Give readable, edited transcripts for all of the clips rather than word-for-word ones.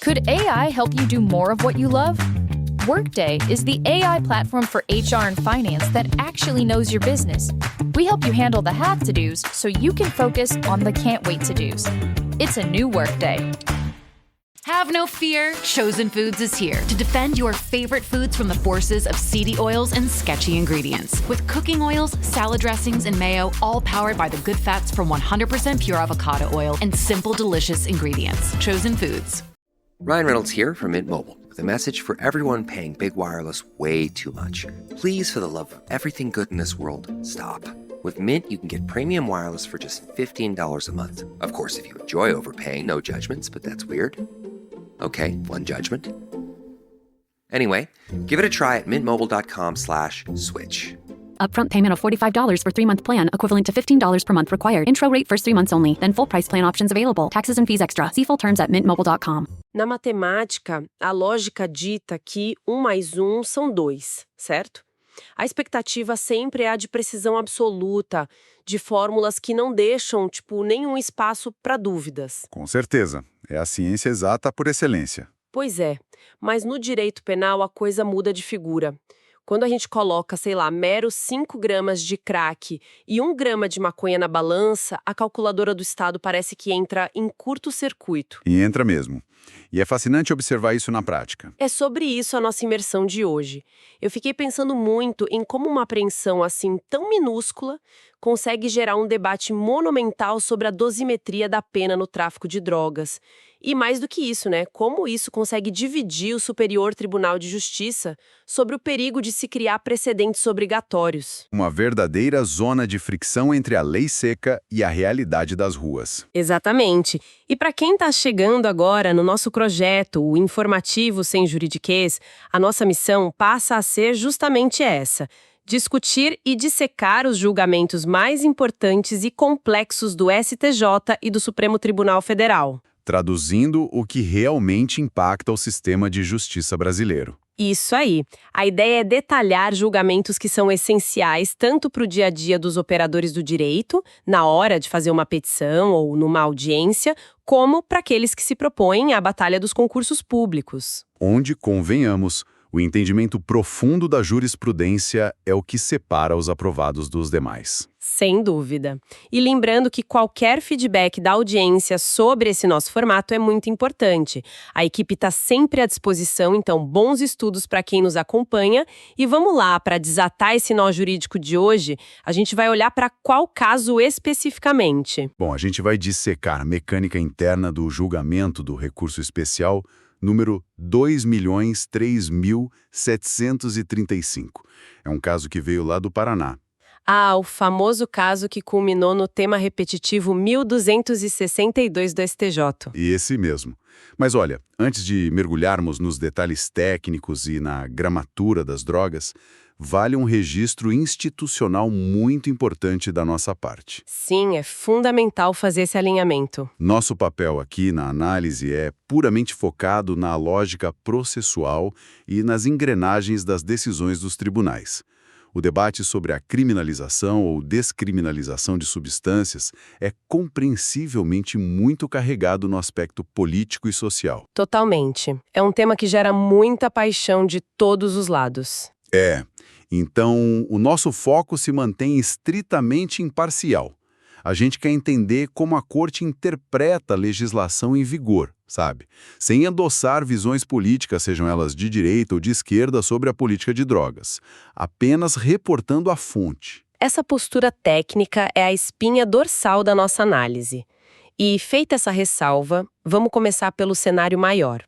Could AI help you do more of what you love? Workday is the AI platform for HR and finance that actually knows your business. We help you handle the have-to-dos so you can focus on the can't-wait-to-dos. It's a new Workday. Have no fear, Chosen Foods is here to defend your favorite foods from the forces of seedy oils and sketchy ingredients. With cooking oils, salad dressings, and mayo, all powered by the good fats from 100% pure avocado oil and simple, delicious ingredients. Chosen Foods. Ryan Reynolds here from Mint Mobile with a message for everyone paying big wireless way too much. Please, for the love of everything good in this world, stop. With Mint, you can get premium wireless for just $15 a month. Of course, if you enjoy overpaying, no judgments, but that's weird. Okay, one judgment. Anyway, give it a try at mintmobile.com/switch. Upfront payment of $45 for 3-month plan, equivalent to $15 per month required. Intro rate first 3 months only, then full price plan options available. Taxes and fees extra. See full terms at mintmobile.com. Na matemática, a lógica dita que 1 mais 1 são 2, certo? A expectativa sempre é a de precisão absoluta, de fórmulas que não deixam, nenhum espaço para dúvidas. Com certeza. É a ciência exata por excelência. Pois é, mas no direito penal a coisa muda de figura. Quando a gente coloca, meros 5 gramas de crack e 1 grama de maconha na balança, a calculadora do Estado parece que entra em curto-circuito. E entra mesmo. E é fascinante observar isso na prática. É sobre isso a nossa imersão de hoje. Eu fiquei pensando muito em como uma apreensão assim tão minúscula consegue gerar um debate monumental sobre a dosimetria da pena no tráfico de drogas. E mais do que isso, como isso consegue dividir o Superior Tribunal de Justiça sobre o perigo de se criar precedentes obrigatórios. Uma verdadeira zona de fricção entre a lei seca e a realidade das ruas. Exatamente. E para quem está chegando agora no nosso projeto, o Informativo Sem Juridiquês, a nossa missão passa a ser justamente essa: discutir e dissecar os julgamentos mais importantes e complexos do STJ e do Supremo Tribunal Federal. Traduzindo o que realmente impacta o sistema de justiça brasileiro. Isso aí. A ideia é detalhar julgamentos que são essenciais tanto para o dia a dia dos operadores do direito, na hora de fazer uma petição ou numa audiência, como para aqueles que se propõem à batalha dos concursos públicos. Onde, convenhamos, o entendimento profundo da jurisprudência é o que separa os aprovados dos demais. Sem dúvida. E lembrando que qualquer feedback da audiência sobre esse nosso formato é muito importante. A equipe está sempre à disposição, então bons estudos para quem nos acompanha. E vamos lá, para desatar esse nó jurídico de hoje, a gente vai olhar para qual caso especificamente. Bom, a gente vai dissecar a mecânica interna do julgamento do recurso especial número 2.003.735. É um caso que veio lá do Paraná. Ah, o famoso caso que culminou no tema repetitivo 1262 do STJ. Esse mesmo. Mas olha, antes de mergulharmos nos detalhes técnicos e na gramatura das drogas, vale um registro institucional muito importante da nossa parte. Sim, é fundamental fazer esse alinhamento. Nosso papel aqui na análise é puramente focado na lógica processual e nas engrenagens das decisões dos tribunais. O debate sobre a criminalização ou descriminalização de substâncias é compreensivelmente muito carregado no aspecto político e social. Totalmente. É um tema que gera muita paixão de todos os lados. Então o nosso foco se mantém estritamente imparcial. A gente quer entender como a corte interpreta a legislação em vigor, sabe? Sem endossar visões políticas, sejam elas de direita ou de esquerda, sobre a política de drogas. Apenas reportando a fonte. Essa postura técnica é a espinha dorsal da nossa análise. E, feita essa ressalva, vamos começar pelo cenário maior.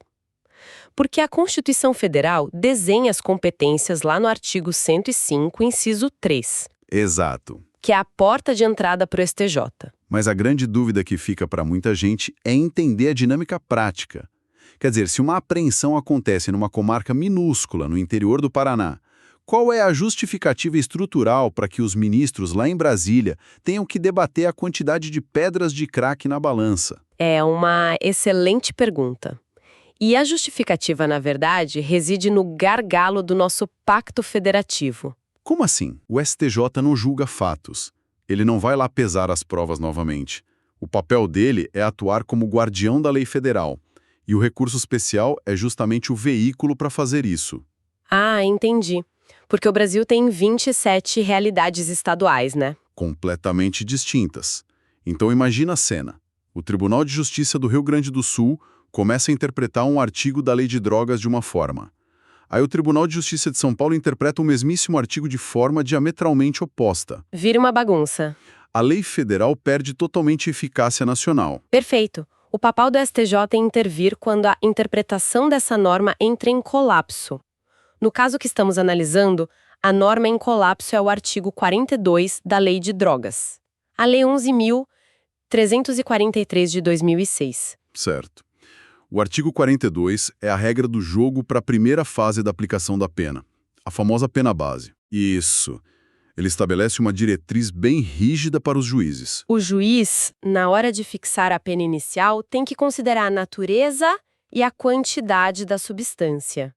Porque a Constituição Federal desenha as competências lá no artigo 105, inciso 3. Exato. Que é a porta de entrada para o STJ. Mas a grande dúvida que fica para muita gente é entender a dinâmica prática. Quer dizer, se uma apreensão acontece numa comarca minúscula no interior do Paraná, qual é a justificativa estrutural para que os ministros lá em Brasília tenham que debater a quantidade de pedras de crack na balança? É uma excelente pergunta. E a justificativa, na verdade, reside no gargalo do nosso pacto federativo. Como assim? O STJ não julga fatos. Ele não vai lá pesar as provas novamente. O papel dele é atuar como guardião da lei federal. E o recurso especial é justamente o veículo para fazer isso. Ah, entendi. Porque o Brasil tem 27 realidades estaduais, né? Completamente distintas. Então imagina a cena. O Tribunal de Justiça do Rio Grande do Sul começa a interpretar um artigo da Lei de Drogas de uma forma. Aí o Tribunal de Justiça de São Paulo interpreta o mesmíssimo artigo de forma diametralmente oposta. Vira uma bagunça. A lei federal perde totalmente eficácia nacional. Perfeito. O papel do STJ é intervir quando a interpretação dessa norma entra em colapso. No caso que estamos analisando, a norma em colapso é o artigo 42 da Lei de Drogas. A Lei 11.343 de 2006. Certo. O artigo 42 é a regra do jogo para a primeira fase da aplicação da pena, a famosa pena base. Isso. Ele estabelece uma diretriz bem rígida para os juízes. O juiz, na hora de fixar a pena inicial, tem que considerar a natureza e a quantidade da substância.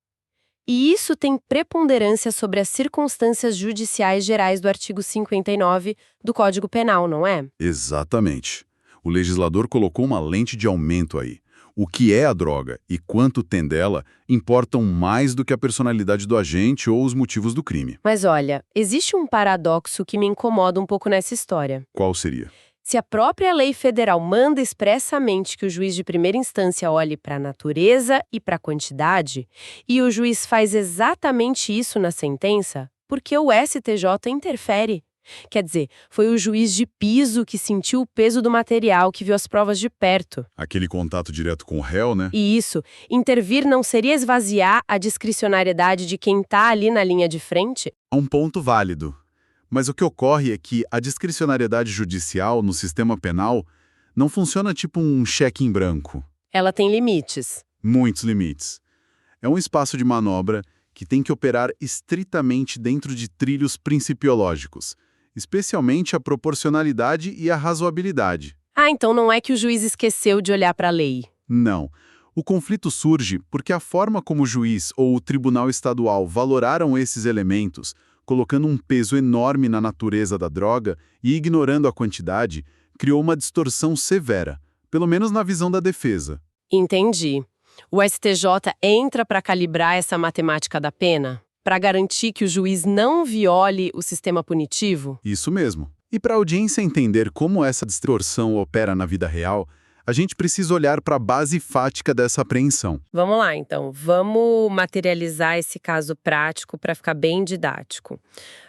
E isso tem preponderância sobre as circunstâncias judiciais gerais do artigo 59 do Código Penal, não é? Exatamente. O legislador colocou uma lente de aumento aí. O que é a droga e quanto tem dela importam mais do que a personalidade do agente ou os motivos do crime. Mas olha, existe um paradoxo que me incomoda um pouco nessa história. Qual seria? Se a própria lei federal manda expressamente que o juiz de primeira instância olhe para a natureza e para a quantidade, e o juiz faz exatamente isso na sentença, por que o STJ interfere? Quer dizer, foi o juiz de piso que sentiu o peso do material, que viu as provas de perto. Aquele contato direto com o réu, né? E isso, intervir não seria esvaziar a discricionariedade de quem está ali na linha de frente? Um ponto válido. Mas o que ocorre é que a discricionariedade judicial no sistema penal não funciona tipo um cheque em branco. Ela tem limites. Muitos limites. É um espaço de manobra que tem que operar estritamente dentro de trilhos principiológicos, especialmente a proporcionalidade e a razoabilidade. Ah, então não é que o juiz esqueceu de olhar para a lei. Não. O conflito surge porque a forma como o juiz ou o tribunal estadual valoraram esses elementos, colocando um peso enorme na natureza da droga e ignorando a quantidade, criou uma distorção severa, pelo menos na visão da defesa. Entendi. O STJ entra para calibrar essa matemática da pena? Para garantir que o juiz não viole o sistema punitivo? Isso mesmo. E para a audiência entender como essa distorção opera na vida real, a gente precisa olhar para a base fática dessa apreensão. Vamos lá, então. Vamos materializar esse caso prático para ficar bem didático.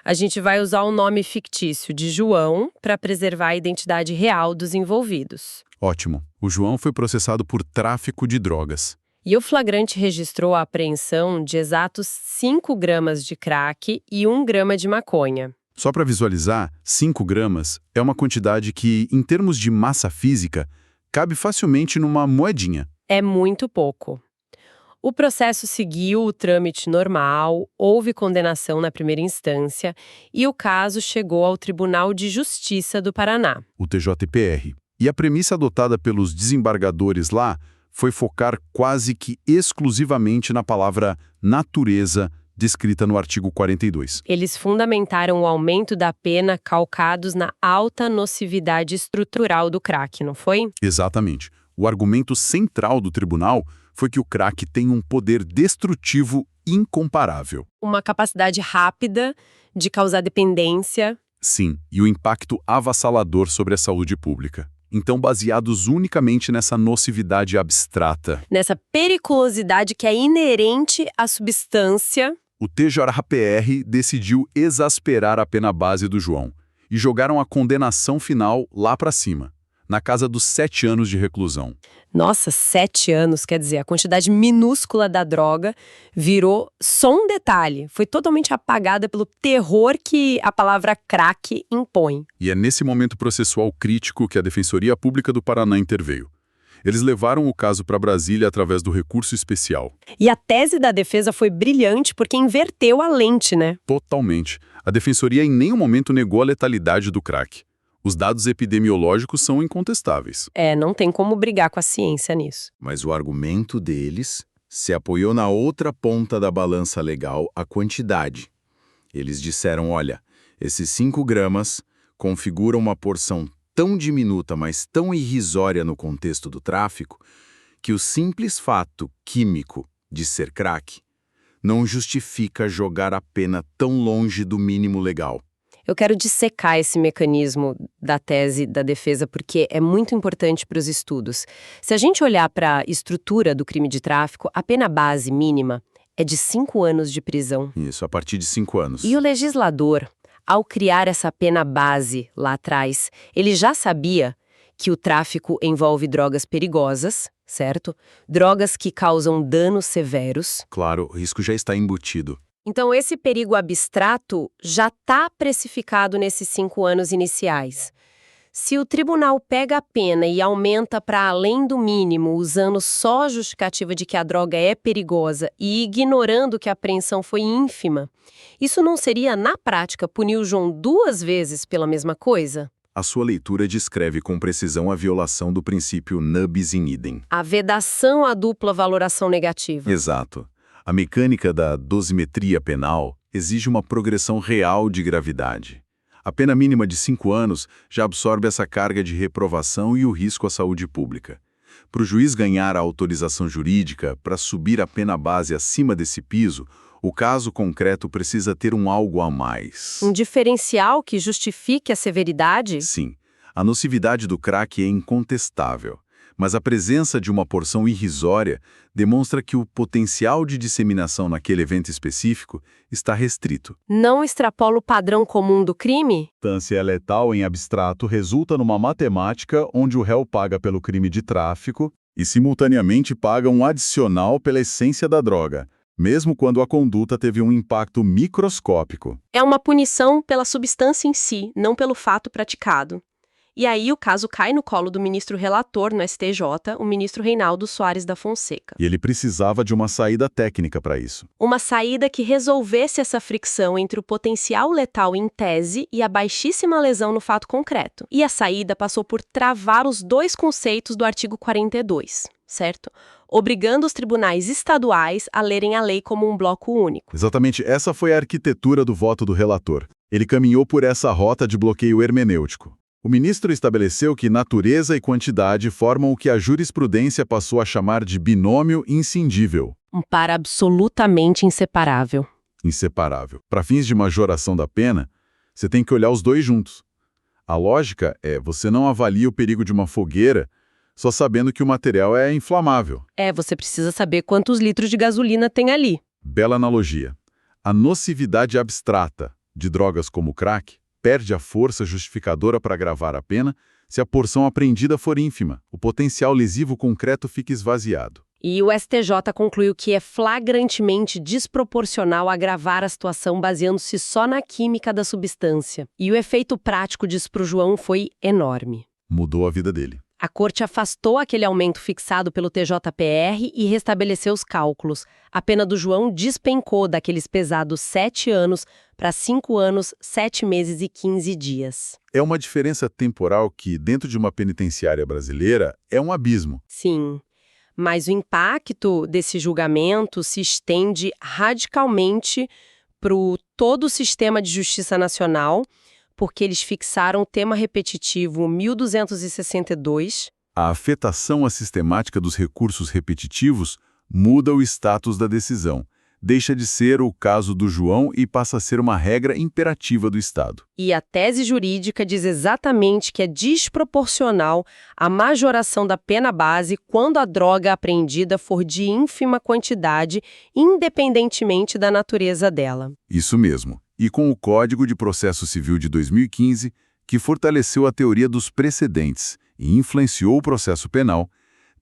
A gente vai usar o nome fictício de João para preservar a identidade real dos envolvidos. Ótimo. O João foi processado por tráfico de drogas. E o flagrante registrou a apreensão de exatos 5 gramas de crack e 1 grama de maconha. Só para visualizar, 5 gramas é uma quantidade que, em termos de massa física, cabe facilmente numa moedinha. É muito pouco. O processo seguiu o trâmite normal, houve condenação na primeira instância e o caso chegou ao Tribunal de Justiça do Paraná. O TJPR. E a premissa adotada pelos desembargadores lá foi focar quase que exclusivamente na palavra natureza, descrita no artigo 42. Eles fundamentaram o aumento da pena calcados na alta nocividade estrutural do crack, não foi? Exatamente. O argumento central do tribunal foi que o crack tem um poder destrutivo incomparável. Uma capacidade rápida de causar dependência. Sim, e o impacto avassalador sobre a saúde pública. Então, baseados unicamente nessa nocividade abstrata. Nessa periculosidade que é inerente à substância. O TJPR decidiu exasperar a pena base do João e jogaram a condenação final lá para cima, na casa dos 7 anos de reclusão. Nossa, 7 anos, quer dizer, a quantidade minúscula da droga virou só um detalhe. Foi totalmente apagada pelo terror que a palavra crack impõe. E é nesse momento processual crítico que a Defensoria Pública do Paraná interveio. Eles levaram o caso para Brasília através do recurso especial. E a tese da defesa foi brilhante porque inverteu a lente, né? Totalmente. A Defensoria em nenhum momento negou a letalidade do crack. Os dados epidemiológicos são incontestáveis. Não tem como brigar com a ciência nisso. Mas o argumento deles se apoiou na outra ponta da balança legal, a quantidade. Eles disseram, olha, esses 5 gramas configuram uma porção tão diminuta, mas tão irrisória no contexto do tráfico, que o simples fato químico de ser crack não justifica jogar a pena tão longe do mínimo legal. Eu quero dissecar esse mecanismo da tese da defesa porque é muito importante para os estudos. Se a gente olhar para a estrutura do crime de tráfico, a pena base mínima é de 5 anos de prisão. Isso, a partir de 5 anos. E o legislador, ao criar essa pena base lá atrás, ele já sabia que o tráfico envolve drogas perigosas, certo? Drogas que causam danos severos. Claro, o risco já está embutido. Então, esse perigo abstrato já está precificado nesses 5 anos iniciais. Se o tribunal pega a pena e aumenta para além do mínimo, usando só a justificativa de que a droga é perigosa e ignorando que a apreensão foi ínfima, isso não seria, na prática, punir o João 2 vezes pela mesma coisa? A sua leitura descreve com precisão a violação do princípio nubis in idem. A vedação à dupla valoração negativa. Exato. A mecânica da dosimetria penal exige uma progressão real de gravidade. A pena mínima de 5 anos já absorve essa carga de reprovação e o risco à saúde pública. Para o juiz ganhar a autorização jurídica para subir a pena base acima desse piso, o caso concreto precisa ter um algo a mais. Um diferencial que justifique a severidade? Sim, a nocividade do crack é incontestável, mas a presença de uma porção irrisória demonstra que o potencial de disseminação naquele evento específico está restrito. Não extrapola o padrão comum do crime? Substância letal em abstrato resulta numa matemática onde o réu paga pelo crime de tráfico e simultaneamente paga um adicional pela essência da droga, mesmo quando a conduta teve um impacto microscópico. É uma punição pela substância em si, não pelo fato praticado. E aí o caso cai no colo do ministro relator no STJ, o ministro Reinaldo Soares da Fonseca. E ele precisava de uma saída técnica para isso. Uma saída que resolvesse essa fricção entre o potencial letal em tese e a baixíssima lesão no fato concreto. E a saída passou por travar os 2 conceitos do artigo 42, certo? Obrigando os tribunais estaduais a lerem a lei como um bloco único. Exatamente, essa foi a arquitetura do voto do relator. Ele caminhou por essa rota de bloqueio hermenêutico. O ministro estabeleceu que natureza e quantidade formam o que a jurisprudência passou a chamar de binômio inscindível. Um par absolutamente inseparável. Inseparável. Para fins de majoração da pena, você tem que olhar os 2 juntos. A lógica é, você não avalia o perigo de uma fogueira só sabendo que o material é inflamável. Você precisa saber quantos litros de gasolina tem ali. Bela analogia. A nocividade abstrata de drogas como o crack perde a força justificadora para agravar a pena se a porção apreendida for ínfima. O potencial lesivo concreto fica esvaziado. E o STJ concluiu que é flagrantemente desproporcional agravar a situação baseando-se só na química da substância. E o efeito prático disso para o João foi enorme. Mudou a vida dele. A corte afastou aquele aumento fixado pelo TJPR e restabeleceu os cálculos. A pena do João despencou daqueles pesados 7 anos para 5 anos, 7 meses e 15 dias. É uma diferença temporal que, dentro de uma penitenciária brasileira, é um abismo. Sim, mas o impacto desse julgamento se estende radicalmente para todo o sistema de justiça nacional, porque eles fixaram o tema repetitivo 1262. A afetação à sistemática dos recursos repetitivos muda o status da decisão. Deixa de ser o caso do João e passa a ser uma regra imperativa do Estado. E a tese jurídica diz exatamente que é desproporcional a majoração da pena base quando a droga apreendida for de ínfima quantidade, independentemente da natureza dela. Isso mesmo. E com o Código de Processo Civil de 2015, que fortaleceu a teoria dos precedentes e influenciou o processo penal,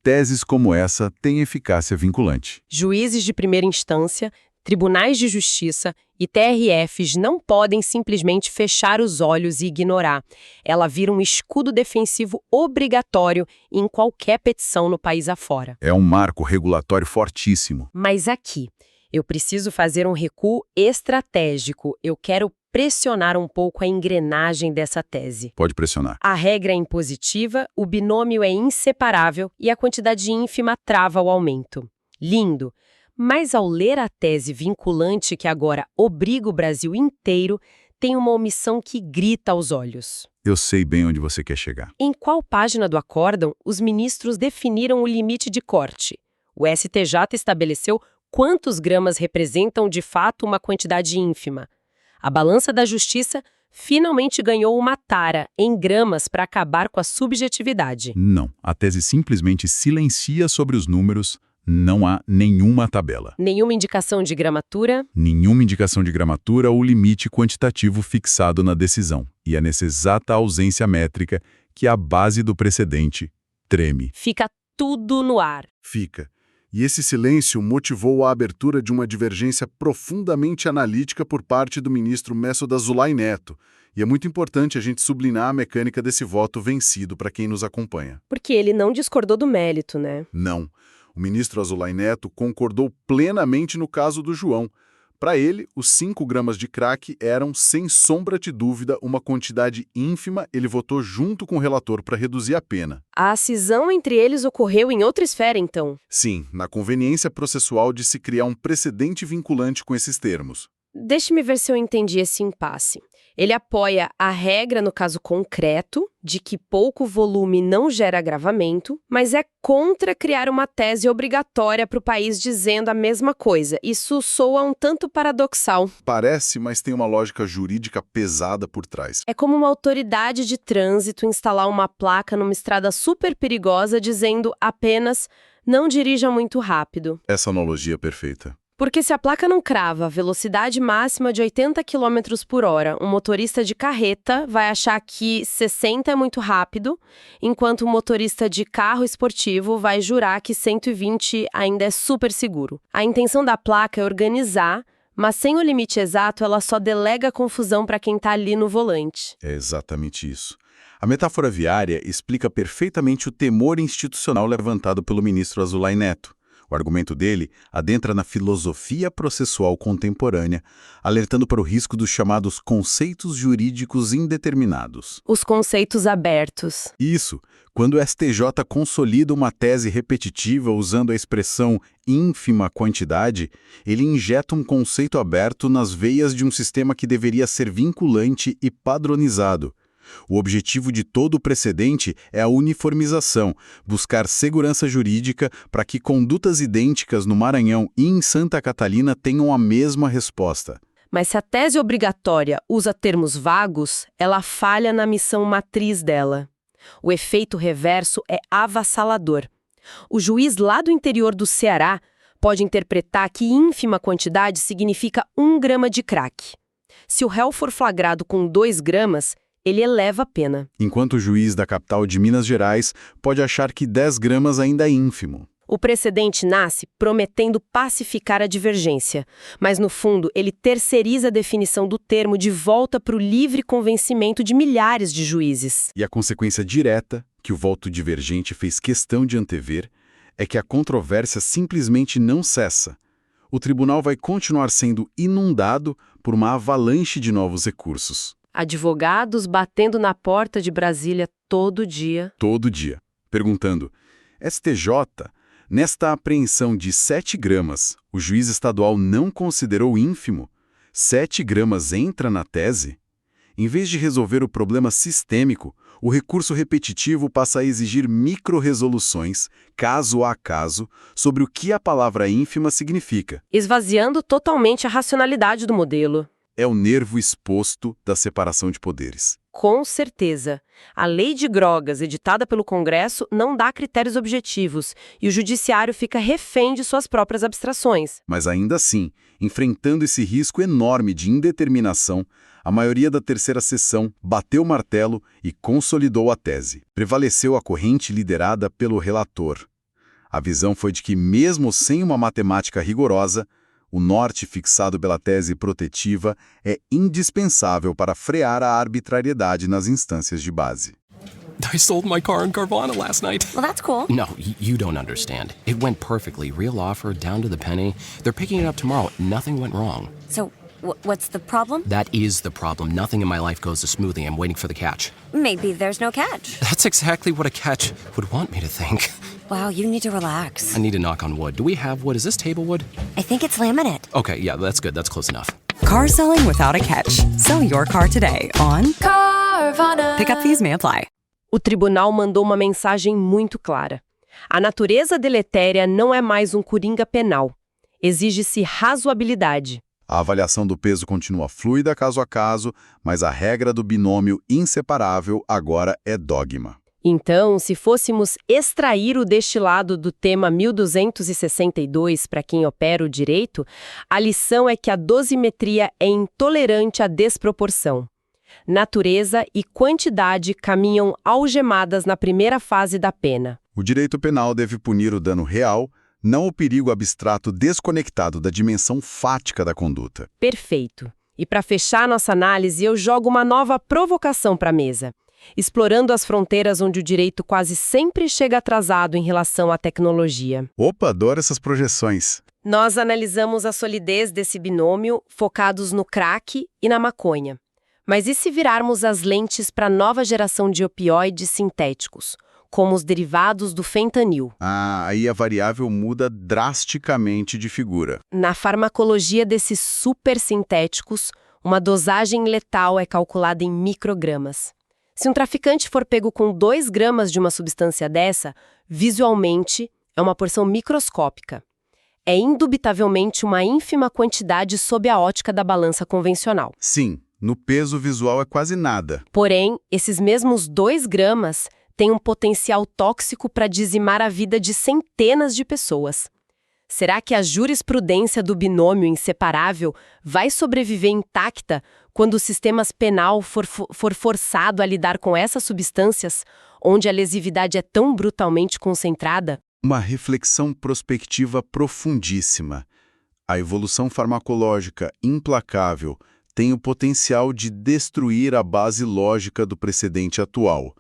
teses como essa têm eficácia vinculante. Juízes de primeira instância, tribunais de justiça e TRFs não podem simplesmente fechar os olhos e ignorar. Ela vira um escudo defensivo obrigatório em qualquer petição no país afora. É um marco regulatório fortíssimo. Mas aqui, eu preciso fazer um recuo estratégico. Eu quero pressionar um pouco a engrenagem dessa tese. Pode pressionar. A regra é impositiva, o binômio é inseparável e a quantidade ínfima trava o aumento. Lindo! Mas ao ler a tese vinculante que agora obriga o Brasil inteiro, tem uma omissão que grita aos olhos. Eu sei bem onde você quer chegar. Em qual página do acórdão os ministros definiram o limite de corte? O STJ estabeleceu quantos gramas representam de fato uma quantidade ínfima. A balança da justiça finalmente ganhou uma tara em gramas para acabar com a subjetividade. Não, a tese simplesmente silencia sobre os números, não há nenhuma tabela. Nenhuma indicação de gramatura? Nenhuma indicação de gramatura ou limite quantitativo fixado na decisão. E é nessa exata ausência métrica que a base do precedente treme. Fica tudo no ar. Fica. E esse silêncio motivou a abertura de uma divergência profundamente analítica por parte do ministro Messoud Azulay Neto. E é muito importante a gente sublinhar a mecânica desse voto vencido para quem nos acompanha. Porque ele não discordou do mérito, né? Não. O ministro Azulay Neto concordou plenamente no caso do João. Para ele, os 5 gramas de crack eram, sem sombra de dúvida, uma quantidade ínfima. Ele votou junto com o relator para reduzir a pena. A cisão entre eles ocorreu em outra esfera, então. Sim, na conveniência processual de se criar um precedente vinculante com esses termos. Deixe-me ver se eu entendi esse impasse. Ele apoia a regra no caso concreto, de que pouco volume não gera agravamento, mas é contra criar uma tese obrigatória para o país dizendo a mesma coisa. Isso soa um tanto paradoxal. Parece, mas tem uma lógica jurídica pesada por trás. É como uma autoridade de trânsito instalar uma placa numa estrada super perigosa dizendo apenas não dirija muito rápido. Essa analogia é perfeita. Porque se a placa não crava velocidade máxima de 80 km por hora, um motorista de carreta vai achar que 60 é muito rápido, enquanto o motorista de carro esportivo vai jurar que 120 ainda é super seguro. A intenção da placa é organizar, mas sem o limite exato, ela só delega confusão para quem está ali no volante. É exatamente isso. A metáfora viária explica perfeitamente o temor institucional levantado pelo ministro Azulay Neto. O argumento dele adentra na filosofia processual contemporânea, alertando para o risco dos chamados conceitos jurídicos indeterminados. Os conceitos abertos. Isso, quando o STJ consolida uma tese repetitiva usando a expressão ínfima quantidade, ele injeta um conceito aberto nas veias de um sistema que deveria ser vinculante e padronizado. O objetivo de todo o precedente é a uniformização, buscar segurança jurídica para que condutas idênticas no Maranhão e em Santa Catarina tenham a mesma resposta. Mas se a tese obrigatória usa termos vagos, ela falha na missão matriz dela. O efeito reverso é avassalador. O juiz lá do interior do Ceará pode interpretar que ínfima quantidade significa 1 grama de crack. Se o réu for flagrado com 2 gramas, ele eleva a pena. Enquanto o juiz da capital de Minas Gerais pode achar que 10 gramas ainda é ínfimo. O precedente nasce prometendo pacificar a divergência, mas no fundo ele terceiriza a definição do termo de volta para o livre convencimento de milhares de juízes. E a consequência direta, que o voto divergente fez questão de antever, é que a controvérsia simplesmente não cessa. O tribunal vai continuar sendo inundado por uma avalanche de novos recursos. Advogados batendo na porta de Brasília todo dia. Todo dia. Perguntando, STJ, nesta apreensão de 7 gramas, o juiz estadual não considerou ínfimo? 7 gramas entra na tese? Em vez de resolver o problema sistêmico, o recurso repetitivo passa a exigir micro-resoluções, caso a caso, sobre o que a palavra ínfima significa. Esvaziando totalmente a racionalidade do modelo. É o nervo exposto da separação de poderes. Com certeza. A lei de drogas, editada pelo Congresso, não dá critérios objetivos e o judiciário fica refém de suas próprias abstrações. Mas ainda assim, enfrentando esse risco enorme de indeterminação, a maioria da terceira sessão bateu o martelo e consolidou a tese. Prevaleceu a corrente liderada pelo relator. A visão foi de que, mesmo sem uma matemática rigorosa, o norte fixado pela tese protetiva é indispensável para frear a arbitrariedade nas instâncias de base. I sold my car in Carvana last night. Well, that's cool. No, you don't understand. It went perfectly. Real offer, down to the penny. They're picking it up tomorrow. Nothing went wrong. So, what's the problem? That is the problem. Nothing in my life goes as smoothly. I'm waiting for the catch. Maybe there's no catch. That's exactly what a catch would want me to think. Wow, you need to relax. I need to knock on wood. Do we have wood? Is this table wood? I think it's laminate. Okay, yeah, that's good. That's close enough. Car selling without a catch. Sell your car today on Carvana. Pickup fees may apply. O tribunal mandou uma mensagem muito clara. A natureza deletéria não é mais um coringa penal. Exige-se razoabilidade. A avaliação do peso continua fluida caso a caso, mas a regra do binômio inseparável agora é dogma. Então, se fôssemos extrair o destilado do tema 1262 para quem opera o direito, a lição é que a dosimetria é intolerante à desproporção. Natureza e quantidade caminham algemadas na primeira fase da pena. O direito penal deve punir o dano real, não o perigo abstrato desconectado da dimensão fática da conduta. Perfeito. E para fechar nossa análise, eu jogo uma nova provocação para a mesa. Explorando as fronteiras onde o direito quase sempre chega atrasado em relação à tecnologia. Opa, adoro essas projeções. Nós analisamos a solidez desse binômio, focados no crack e na maconha. Mas e se virarmos as lentes para a nova geração de opioides sintéticos, como os derivados do fentanil? Aí a variável muda drasticamente de figura. Na farmacologia desses supersintéticos, uma dosagem letal é calculada em microgramas. Se um traficante for pego com 2 gramas de uma substância dessa, visualmente é uma porção microscópica. É indubitavelmente uma ínfima quantidade sob a ótica da balança convencional. Sim, no peso visual é quase nada. Porém, esses mesmos 2 gramas têm um potencial tóxico para dizimar a vida de centenas de pessoas. Será que a jurisprudência do binômio inseparável vai sobreviver intacta quando o sistema penal for forçado a lidar com essas substâncias, onde a lesividade é tão brutalmente concentrada? Uma reflexão prospectiva profundíssima. A evolução farmacológica implacável tem o potencial de destruir a base lógica do precedente atual.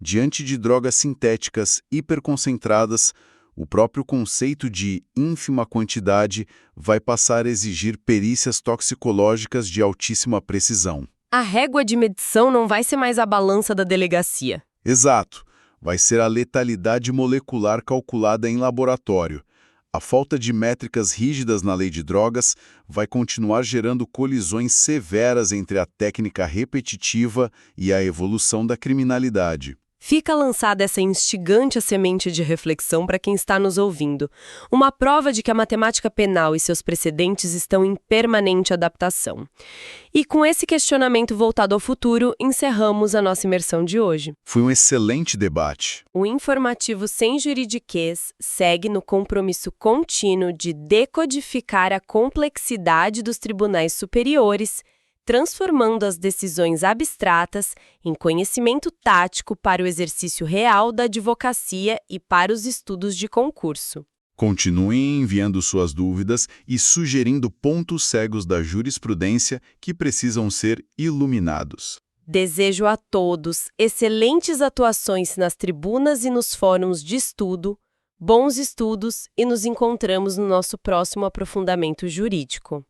Diante de drogas sintéticas hiperconcentradas, o próprio conceito de ínfima quantidade vai passar a exigir perícias toxicológicas de altíssima precisão. A régua de medição não vai ser mais a balança da delegacia. Exato. Vai ser a letalidade molecular calculada em laboratório. A falta de métricas rígidas na lei de drogas vai continuar gerando colisões severas entre a técnica repetitiva e a evolução da criminalidade. Fica lançada essa instigante semente de reflexão para quem está nos ouvindo. Uma prova de que a matemática penal e seus precedentes estão em permanente adaptação. E com esse questionamento voltado ao futuro, encerramos a nossa imersão de hoje. Foi um excelente debate. O informativo Sem Juridiquês segue no compromisso contínuo de decodificar a complexidade dos tribunais superiores, transformando as decisões abstratas em conhecimento tático para o exercício real da advocacia e para os estudos de concurso. Continuem enviando suas dúvidas e sugerindo pontos cegos da jurisprudência que precisam ser iluminados. Desejo a todos excelentes atuações nas tribunas e nos fóruns de estudo, bons estudos e nos encontramos no nosso próximo aprofundamento jurídico.